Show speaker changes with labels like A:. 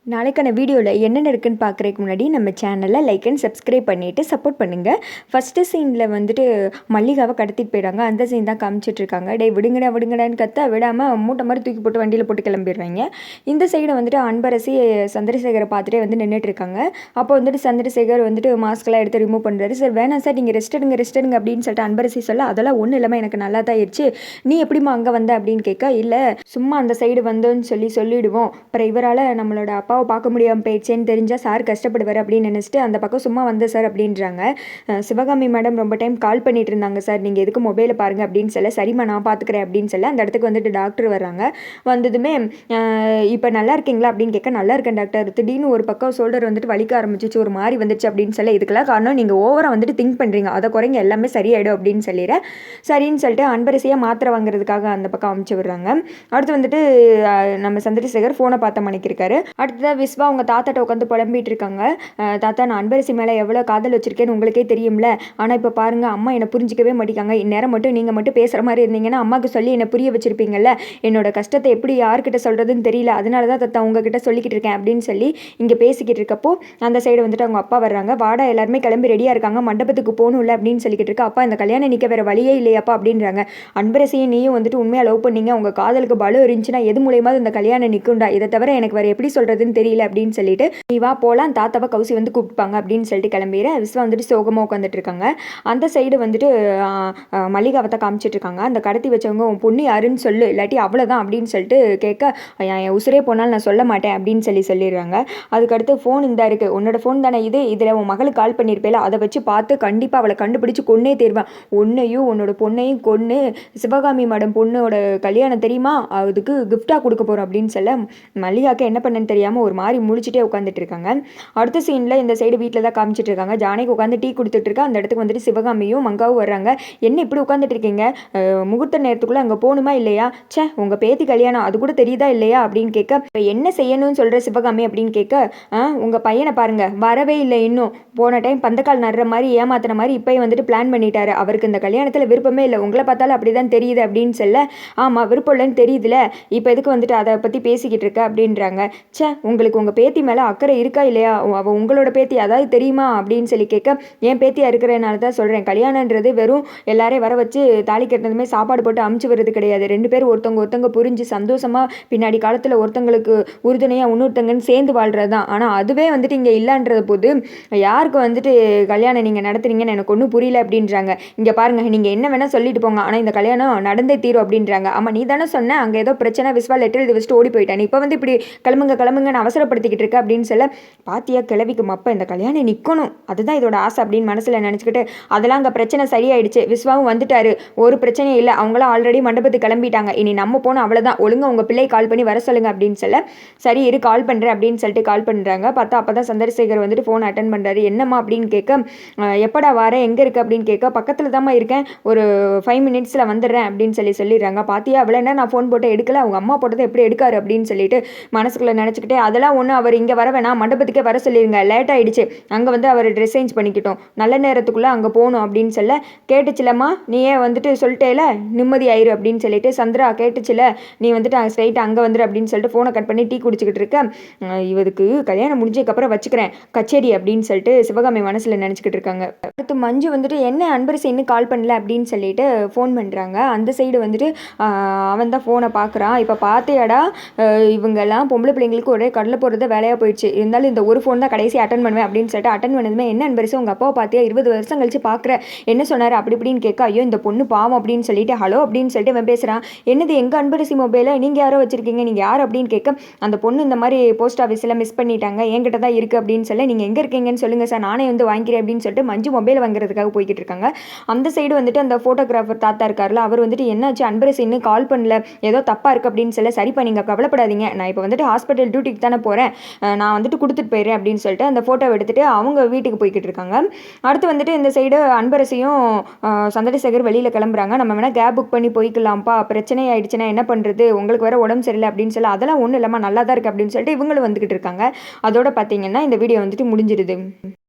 A: நாளைக்கான வீடியோவில் என்னென்ன இருக்குன்னு பார்க்குறதுக்கு முன்னாடி நம்ம சேனலை லைக் அண்ட் சப்ஸ்கிரைப் பண்ணிவிட்டு சப்போர்ட் பண்ணுங்கள். ஃபஸ்ட்டு சீனில் வந்துட்டு மல்லிகாவை கடத்திட்டு போயிடுறாங்க. அந்த சீன் தான் காமிச்சிட்ருக்காங்க. டே விடுங்கடா விடுங்கடான்னு கத்த விடாமல் மூட்டை மாதிரி தூக்கி போட்டு வண்டியில் போட்டு கிளம்பிடுறாங்க. இந்த சைடு வந்துட்டு அன்பரசி சந்திரசேகரை பார்த்துட்டே வந்து நின்றுட்டுருக்காங்க. அப்போ வந்துட்டு சந்திரசேகர் வந்துட்டு மாஸ்க்கெல்லாம் எடுத்து ரிமூவ் பண்ணுறாரு. சார் வேணாம் சார், நீங்கள் ரெஸ்ட் எடுங்க அப்படின்னு சொல்லிட்டு அன்பரசி சொல்ல, அதெல்லாம் ஒன்றும் இல்லாமல் எனக்கு நல்லா தான் ஆயிடுச்சு, நீ எப்படிமா அங்கே வந்த அப்படின்னு கேட்க, இல்லை சும்மா அந்த சைடு வந்தோன்னு சொல்லிடுவோம், அப்புறம் இவரால் நம்மளோட அப்பாவை பார்க்க முடியாமல் போயிடுச்சேன்னு தெரிஞ்சால் சார் கஷ்டப்படுவார் அப்படின்னு நினச்சிட்டு அந்த பக்கம் சும்மா வந்த சார் அப்படின்றாங்க. சிவகாமி மேடம் ரொம்ப டைம் கால் பண்ணிட்டு இருந்தாங்க சார், நீங்கள் எதுக்கு மொபைலை பாருங்கள் அப்படின்னு சொல்ல, சரிம்மா நான் பார்த்துக்கிறேன் அப்படின்னு சொல்ல அந்த இடத்துக்கு வந்துட்டு டாக்டர் வர்றாங்க. வந்ததுமே இப்போ நல்லா இருக்கீங்களா அப்படின்னு கேட்க, நல்லா இருக்கேன் டாக்டர், திடீர்னு ஒரு பக்கம் ஷோல்டர் வந்துட்டு வலிக்க ஆரம்பிச்சிச்சு, ஒரு மாதிரி வந்துச்சு அப்படின்னு சொல்ல, இதுக்கெல்லாம் காரணம் நீங்கள் ஓவராக வந்துட்டு திங்க் பண்ணுறீங்க, அதை குறைங்க எல்லாமே சரியாயிடும் அப்படின்னு சொல்லிடுறேன். சரின்னு சொல்லிட்டு அன்பரசியாக மாத்திரை வாங்குறதுக்காக அந்த பக்கம் அமுச்சு விடுறாங்க. அடுத்து வந்துட்டு நம்ம சந்திரசேகர் ஃபோனை பார்த்த மணிக்கிருக்காரு. அடுத்ததாக விஸ்வா அவங்க தாத்தாட்ட உட்காந்து புலம்பிட்டு இருக்காங்க. தாத்தா, நான் அன்பரசி மேலே எவ்வளோ காதல் வச்சிருக்கேன்னு உங்களுக்கே தெரியும்ல, ஆனால் இப்போ பாருங்கள் அம்மா என்னை புரிஞ்சிக்கவே மாட்டேங்காங்க, இந்நேரம் மட்டும் நீங்கள் மட்டும் பேசுகிற மாதிரி இருந்தீங்கன்னா அம்மாவுக்கு சொல்லி என்னை புரிய வச்சிருப்பீங்கல்ல, என்னோட கஷ்டத்தை எப்படி யார்கிட்ட சொல்கிறதுன்னு தெரியல, அதனால தான் தாத்தா உங்ககிட்ட சொல்லிக்கிட்டு இருக்கேன் அப்படின்னு சொல்லி இங்கே பேசிக்கிட்டு இருக்கப்போ அந்த சைடு வந்துட்டு அவங்க அப்பா வர்றாங்க. வாடா எல்லாருமே கிளம்பி ரெடியாக இருக்காங்க, மண்டபத்துக்கு போகணும்ல அப்படின்னு சொல்லிக்கிட்டு இருக்கா. அப்பா இந்த கல்யாணம் நிற்க வேறு வழியே இல்லையாப்பா அப்படின்றாங்க. அன்பரசியும் நீயும் வந்துட்டு உண்மையாக லவ் பண்ணீங்க, உங்கள் காதலுக்கு பலம் இருந்துச்சுன்னா எது மூலயமா இந்த கல்யாணம் நிற்கும்டா, இதை தவிர எனக்கு வேறு எப்படி சொல்கிறதுன்னு தெரியல அப்படின்னு சொல்லிட்டு, நீ வா போகலாம், தாத்தாவை கௌசி வந்து கூப்பிட்டுப்பாங்க அப்படின்னு சொல்லிட்டு கிளம்பிடுற. விஸ்வா வந்துட்டு சோகமாக உட்காந்துட்டு இருக்காங்க. அந்த சைடு வந்துட்டு மல்லிகாவை தான் காமிச்சிட்டு இருக்காங்க. அந்த கடத்தி வச்சவங்க உன் பொண்ணு யாருன்னு சொல்லு, இல்லாட்டி அவ்வளோதான் அப்படின்னு சொல்லிட்டு கேட்க, என் உசுரே போனாலும் நான் சொல்ல மாட்டேன் அப்படின்னு சொல்லிடுறாங்க. அதுக்கடுத்து ஃபோன் இந்த இருக்குது, உன்னோட ஃபோன் தானே இது, இதில் உன் மகளுக்கு கால் பண்ணியிருப்பேல, அதை வச்சு பார்த்து கண்டிப்பாக அவளை கண்டுபிடிச்சு கொன்னே தருவேன், உன்னையும் உன்னோட பொண்ணையும் கொன்று சிவகாமி மேடம் பொண்ணோட கல்யாணம் தெரியுமா, அதுக்கு கிஃப்டாக கொடுக்க போகிறோம் அப்படின்னு சொல்ல, மல்லிகாக்கு என்ன பண்ணன்னு தெரியாமல் ஒரு மாதிரி முடிச்சுட்டே உட்காந்துட்டு இருக்காங்க. அடுத்த சீனில் இந்த சைடு வீட்டில் தான் காமிச்சிட்டு இருக்காங்க. ஜானகி உட்காந்து டீ கொடுத்துட்டு இருக்கா. அந்த இடத்துக்கு வந்துட்டு சிவகாமியும் மங்காவும் வர்றாங்க. என்ன இப்படி உட்காந்துட்டு இருக்கீங்க, முகூர்த்த நேரத்துக்குள்ளே அங்கே போகணுமா இல்லையா, சே உங்கள் பேத்தி கல்யாணம் அது கூட தெரியுதா இல்லையா அப்படின்னு கேட்க, இப்போ என்ன செய்யணும்னு சொல்கிற சிவகாமி அப்படின்னு கேட்க, உங்கள் பையனை பாருங்க வரவே இல்லை, இன்னும் போன டைம் பந்தக்கால் நடுற மாதிரி ஏமாத்துற மாதிரி இப்போயும் வந்துட்டு பிளான் பண்ணிட்டாரு, அவருக்கு இந்த கல்யாணத்தில் விருப்பமே இல்லை, உங்களை பார்த்தாலும் அப்படி தான் தெரியுது அப்படின்னு சொல்ல, ஆமாம் விருப்பம் இல்லைன்னு தெரியுதுல, இப்போ எதுக்கு வந்துட்டு அதை பற்றி பேசிக்கிட்டு இருக்க அப்படின்றாங்க. சே உங்களுக்கு உங்கள் பேத்தி மேலே அக்கறை இருக்கா இல்லையா, அவள் உங்களோட பேத்தி அதாவது தெரியுமா அப்படின்னு சொல்லி கேட்க, என் பேத்தியாக இருக்கிறதுனால தான் சொல்கிறேன், கல்யாணன்றது வெறும் எல்லாரையும் வர வச்சு தாலி கட்டினதுமே சாப்பாடு போட்டு அமுச்சு வர்றது கிடையாது, ரெண்டு பேரும் ஒருத்தவங்க புரிஞ்சு சந்தோஷமாக பின்னாடி காலத்தில் ஒருத்தங்களுக்கு உறுதுணையாக இன்னொருத்தங்கன்னு சேர்ந்து வாழ்கிறது தான். ஆனால் அதுவே வந்துட்டு இங்கே இல்லைன்றது போது யாருக்கு வந்துட்டு கல்யாணம் நீங்கள் நடத்துறீங்கன்னு எனக்கு ஒன்றும் புரியல அப்படின்றாங்க. இங்கே பாருங்கள் நீங்கள் என்ன வேணால் சொல்லிட்டு போங்க, ஆனால் இந்த கல்யாணம் நடந்தே தீரும் அப்படின்றாங்க. ஆமாம் நீ தானே சொன்ன அங்கே ஏதோ பிரச்சனை, விஸ்வா லெட்டர் எழுதி வச்சுட்டு ஓடி போயிட்டேன், இப்போ வந்து இப்படி கிளம்புங்கன்னு அவசரப்படுத்திக்கிட்டு இருக்க அப்படின்னு சொல்ல, பாத்தியா கிளவிக்கு மப்ப, இந்த கல்யாணம் நிற்கணும் அதுதான் இதோட ஆசை அப்படின்னு மனசில் நினச்சிக்கிட்டு, அதெல்லாம் அங்கே பிரச்சனை சரியாயிடுச்சு, விஸ்வாவும் வந்துட்டாரு, ஒரு பிரச்சனையும் இல்லை, அவங்களாம் ஆல்ரெடி மண்டபத்துக்கு கிளம்பிட்டாங்க, இனி நம்ம போனோம் அவ்வளோதான், ஒழுங்கு உங்கள் பிள்ளை கால் பண்ணி வர சொல்லுங்க அப்படின்னு சொல்ல, சரி இரு கால் பண்ணுறேன் அப்படின்னு சொல்லிட்டு கால் பண்ணுறாங்க. பார்த்தா அப்போ தான் சந்திரசேகர் வந்துட்டு ஃபோன் அட்டன் பண்ணுறாரு. என்னம்மா அப்படின்னு கேட்க, எப்படா வர எங்கே இருக்கு அப்படின்னு கேட்க, பக்கத்தில் தாம்மா இருக்கேன், ஒரு 5 மினிட்ஸில் வந்துடுறேன் அப்படின்னு சொல்லிடுறாங்க. பாத்தியா அவ்வளோ என்ன நான் ஃபோன் போட்டு எடுக்கல, அவங்க அம்மா போட்டதை எப்படி எடுக்காரு அப்படின்னு சொல்லிட்டு மனசுக்குள்ளே நினச்சிக்கிட்டே, அதெல்லாம் ஒன்றும் அவர் இங்கே வர வேணாம், மண்டபத்துக்கே வர சொல்லிடுங்க, லேட் ஆகிடுச்சு, அங்கே வந்து அவர் ட்ரெஸ் சேஞ்ச் பண்ணிக்கிட்டோம், நல்ல நேரத்துக்குள்ளே அங்கே போகணும் அப்படின்னு சொல்ல, கேட்டுச்சுலம்மா நீயே வந்துட்டு சொல்லிட்டேல நிம்மதி ஆயிரு அப்படின்னு சொல்லிட்டு, சந்திரா கேட்டுச்சுல நீ வந்துட்டு ஸ்ட்ரைட்டாக அங்கே வந்துடு அப்படின்னு சொல்லிட்டு ஃபோனை கட் பண்ணி டீ குடிச்சிக்கிட்டு இருக்க, இவருக்கு கல்யாணம் முடிஞ்சதுக்கப்புறம் வச்சுக்கிறேன் கச்சேரி அப்படின்னு சொல்லிட்டு சிவகாமி மனசில் நினச்சிக்கிட்டு இருக்காங்க. அடுத்து மஞ்சு வந்துட்டு என்ன அன்பரசி இன்னும் கால் பண்ணல அப்படின்னு சொல்லிட்டு ஃபோன் பண்ணுறாங்க. அந்த சைடு வந்துட்டு அவன் தான் ஃபோனை பார்க்குறான். இப்போ பார்த்தியாடா இவங்கெல்லாம் பொம்பளை பிள்ளைங்களுக்கு ஒரே கடலை போடுறத வேலையாக போயிடுச்சு, இருந்தாலும் இந்த ஒரு ஃபோன் தான் கடைசி அட்டன் பண்ணுவேன் அப்படின்னு சொல்லிட்டு அட்டன் பண்ணதுமே, என்ன அன்பரசி உங்கள் அப்பாவை பார்த்தியா 20 வருஷம் கழிச்சு பார்க்குற, என்ன சொன்னார் அப்படி இப்படின்னு கேட்க, ஐயோ இந்த பொண்ணு பாவம் அப்படின்னு சொல்லிட்டு ஹலோ அப்படின்னு சொல்லிட்டு அவன் பேசுகிறான். என்னது எங்கள் அன்பரசி மொபைலை நீங்கள் யாரோ வச்சுருக்கீங்க, நீங்கள் யார் அப்படின்னு கேட்க, அந்த பொண்ணு இந்த மாதிரி போஸ்ட் ஆஃபீஸில் மிஸ் பண்ணிட்டாங்க, என்கிட்ட தான் இருக்குது அப்படின்னு சொல்லி, நீங்கள் எங்கே இருக்கீங்கன்னு சொல்லுங்கள் சார் நானே வந்து வாங்கிக்கிறேன் அப்படின்னு சொல்லிட்டு மஞ்சு மொபைல் வாங்குறதுக்காக போய்கிட்டு இருக்காங்க. அந்த சைடு வந்துட்டு அந்த ஃபோட்டோகிராஃபர் தாத்தா இருக்கார்ல, அவர் வந்துட்டு என்னாச்சு அன்பரசி இன்னும் கால் பண்ணல, ஏதோ தப்பாக இருக்குது அப்படின்னு சொல்ல, சரிப்பா நீங்கள் கவலைப்படாதீங்க, நான் இப்போ வந்துட்டு ஹாஸ்பிட்டல் டியூட்டிக்கு தானே போகிறேன், நான் வந்துட்டு கொடுத்துட்டு போயிடுறேன் அப்படின்னு சொல்லிட்டு அந்த ஃபோட்டோவை எடுத்துகிட்டு அவங்க வீட்டுக்கு போய்கிட்டு இருக்காங்க. அடுத்து வந்துட்டு இந்த சைடு அன்பரசியும் சந்திரசேகர் வெளியில் கிளம்புறாங்க. நம்ம வேணால் கேப் புக் பண்ணி போய்க்கலாம்ப்பா, பிரச்சனை ஆயிடுச்சுன்னா என்ன பண்ணுறது, உங்களுக்கு வேறு உடம்பு சரியில்லை அப்படின்னு சொல்லி, அதெல்லாம் ஒன்றும் இல்லாமல் நல்லா தான் இருக்குது அப்படின்னு சொல்லிட்டு இவங்களும் வந்துக்கிட்டு இருக்காங்க. அதோட பார்த்தீங்கன்னா இந்த வீடியோ வந்துட்டு முடிஞ்சிடுது.